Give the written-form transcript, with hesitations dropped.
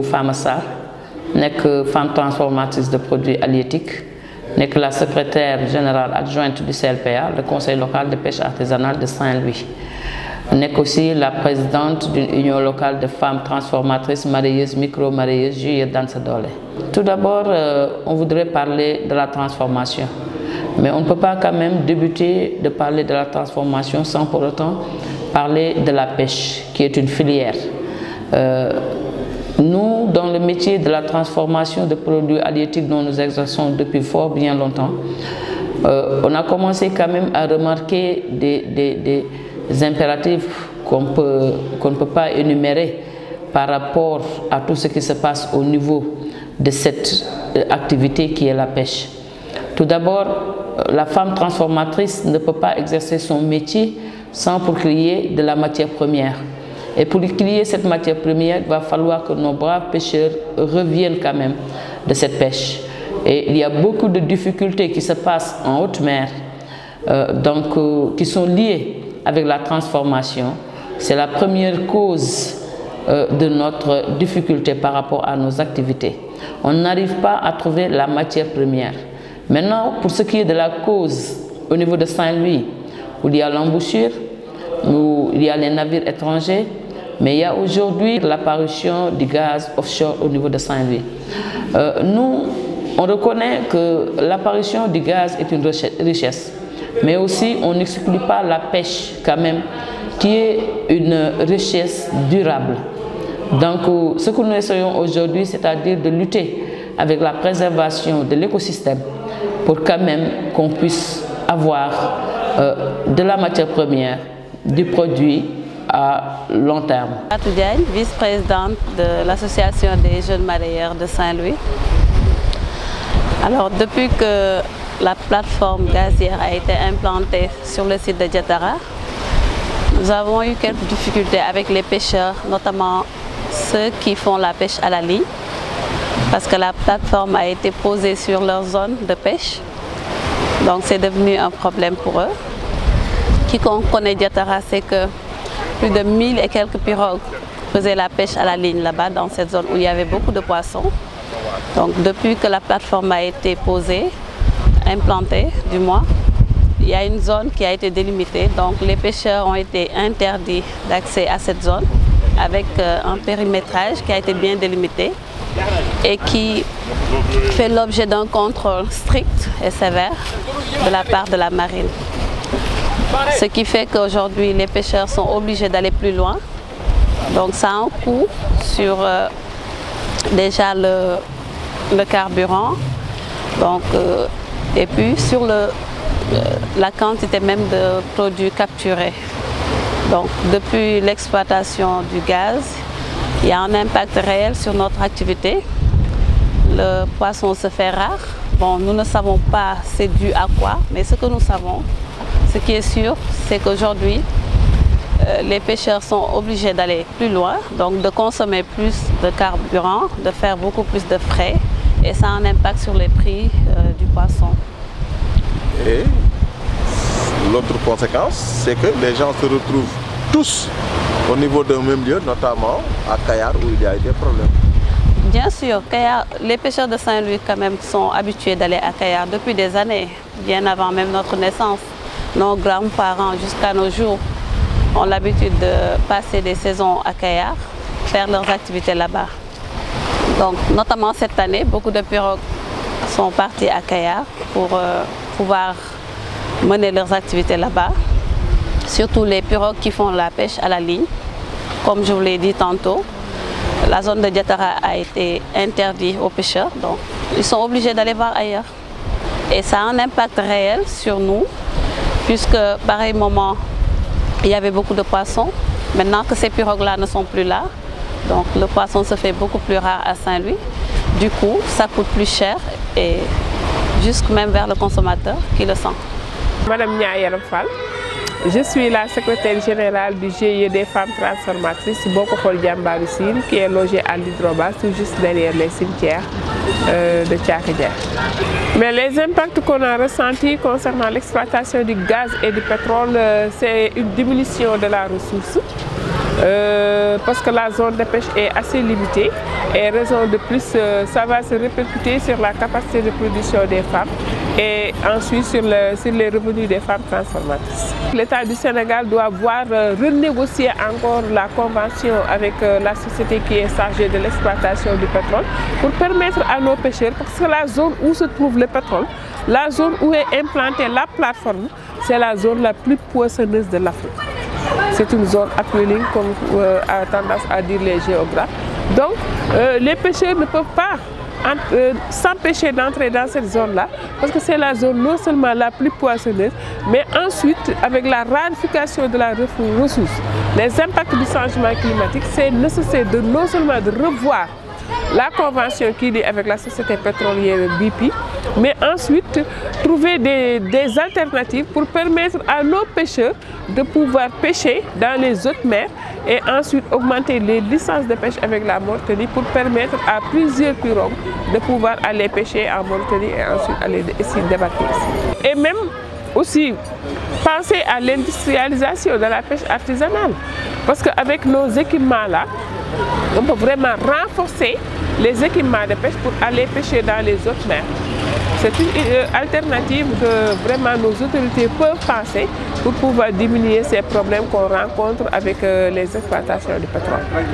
Fama Sarr nekk femme transformatrice de produits halieutiques, nekk la secrétaire générale adjointe du CLPA, le Conseil local de pêche artisanale de Saint-Louis. Nekk aussi la présidente d'une union locale de femmes transformatrices, maraîcheuses, micro-maraîcheuses, Juillet dans sa doole. Tout d'abord, on voudrait parler de la transformation. Mais on ne peut pas quand même débuter de parler de la transformation sans pour autant parler de la pêche, qui est une filière. Nous, dans le métier de la transformation de produits halieutiques dont nous exerçons depuis fort bien longtemps, on a commencé quand même à remarquer des impératifs qu'on ne peut pas énumérer par rapport à tout ce qui se passe au niveau de cette activité qui est la pêche. Tout d'abord, la femme transformatrice ne peut pas exercer son métier sans procréer de la matière première. Et pour qu'il y ait cette matière première, il va falloir que nos braves pêcheurs reviennent quand même de cette pêche. Et il y a beaucoup de difficultés qui se passent en haute mer, qui sont liées avec la transformation. C'est la première cause de notre difficulté par rapport à nos activités. On n'arrive pas à trouver la matière première. Maintenant, pour ce qui est de la cause au niveau de Saint-Louis, où il y a l'embouchure, où il y a les navires étrangers, mais il y a aujourd'hui l'apparition du gaz offshore au niveau de Saint-Louis. Nous, on reconnaît que l'apparition du gaz est une richesse, mais aussi on n'exclut pas la pêche quand même, qui est une richesse durable. Donc ce que nous essayons aujourd'hui, c'est-à-dire de lutter avec la préservation de l'écosystème pour quand même qu'on puisse avoir de la matière première, du produit à long terme. Fatou Diagne, vice-présidente de l'association des jeunes mareyeurs de Saint-Louis. Alors depuis que la plateforme gazière a été implantée sur le site de Diatara, nous avons eu quelques difficultés avec les pêcheurs, notamment ceux qui font la pêche à la ligne, parce que la plateforme a été posée sur leur zone de pêche. Donc c'est devenu un problème pour eux. Quiconque connaît Diatara sait que plus de 1000 et quelques pirogues faisaient la pêche à la ligne là-bas, dans cette zone où il y avait beaucoup de poissons. Donc depuis que la plateforme a été posée, implantée du moins, il y a une zone qui a été délimitée. Donc les pêcheurs ont été interdits d'accès à cette zone avec un périmétrage qui a été bien délimité et qui fait l'objet d'un contrôle strict et sévère de la part de la marine. Ce qui fait qu'aujourd'hui, les pêcheurs sont obligés d'aller plus loin. Donc ça a un coût sur déjà le carburant, donc, et puis sur la quantité même de produits capturés. Donc depuis l'exploitation du gaz, il y a un impact réel sur notre activité. Le poisson se fait rare. Bon, nous ne savons pas c'est dû à quoi, mais ce que nous savons, ce qui est sûr, c'est qu'aujourd'hui, les pêcheurs sont obligés d'aller plus loin, donc de consommer plus de carburant, de faire beaucoup plus de frais, et ça a un impact sur les prix du poisson. Et l'autre conséquence, c'est que les gens se retrouvent tous au niveau d'un même lieu, notamment à Kayar, où il y a eu des problèmes. Bien sûr, Kayar, les pêcheurs de Saint-Louis quand même sont habitués d'aller à Kayar depuis des années, bien avant même notre naissance. Nos grands-parents jusqu'à nos jours ont l'habitude de passer des saisons à Kayar, faire leurs activités là-bas. Donc notamment cette année, beaucoup de pirogues sont partis à Kayar pour pouvoir mener leurs activités là-bas. Surtout les pirogues qui font la pêche à la ligne. Comme je vous l'ai dit tantôt, la zone de Diatara a été interdite aux pêcheurs, donc ils sont obligés d'aller voir ailleurs. Et ça a un impact réel sur nous, puisque pareil moment, il y avait beaucoup de poissons. Maintenant que ces pirogues-là ne sont plus là, donc le poisson se fait beaucoup plus rare à Saint-Louis. Du coup, ça coûte plus cher et jusque même vers le consommateur qui le sent. Madame Niayaram Fall, je suis la secrétaire générale du GIE des femmes transformatrices Bokokol Diambaroussine, qui est logée à l'Hydrobas, tout juste derrière les cimetières de Tchakadia. Mais les impacts qu'on a ressentis concernant l'exploitation du gaz et du pétrole, c'est une diminution de la ressource. Parce que la zone de pêche est assez limitée Et raison de plus, ça va se répercuter sur la capacité de production des femmes et ensuite sur les revenus des femmes transformatrices. L'État du Sénégal doit voir renégocier encore la convention avec la société qui est chargée de l'exploitation du pétrole pour permettre à nos pêcheurs, parce que la zone où se trouve le pétrole, la zone où est implantée la plateforme, c'est la zone la plus poissonneuse de l'Afrique. C'est une zone upwelling, comme a tendance à dire les géographes. Donc, les pêcheurs ne peuvent pas s'empêcher d'entrer dans cette zone-là, parce que c'est la zone non seulement la plus poissonneuse, mais ensuite, avec la rarification de la ressource, les impacts du changement climatique, c'est nécessaire de non seulement de revoir la convention qui est avec la société pétrolière BP, mais ensuite trouver des alternatives pour permettre à nos pêcheurs de pouvoir pêcher dans les autres mers et ensuite augmenter les licences de pêche avec la Mauritanie pour permettre à plusieurs pirogues de pouvoir aller pêcher en Mauritanie et ensuite aller ici débarquer ici. Et même aussi penser à l'industrialisation de la pêche artisanale, parce qu'avec nos équipements-là, on peut vraiment renforcer les équipements de pêche pour aller pêcher dans les autres mers. C'est une alternative que vraiment nos autorités peuvent penser pour pouvoir diminuer ces problèmes qu'on rencontre avec les exploitations du pétrole.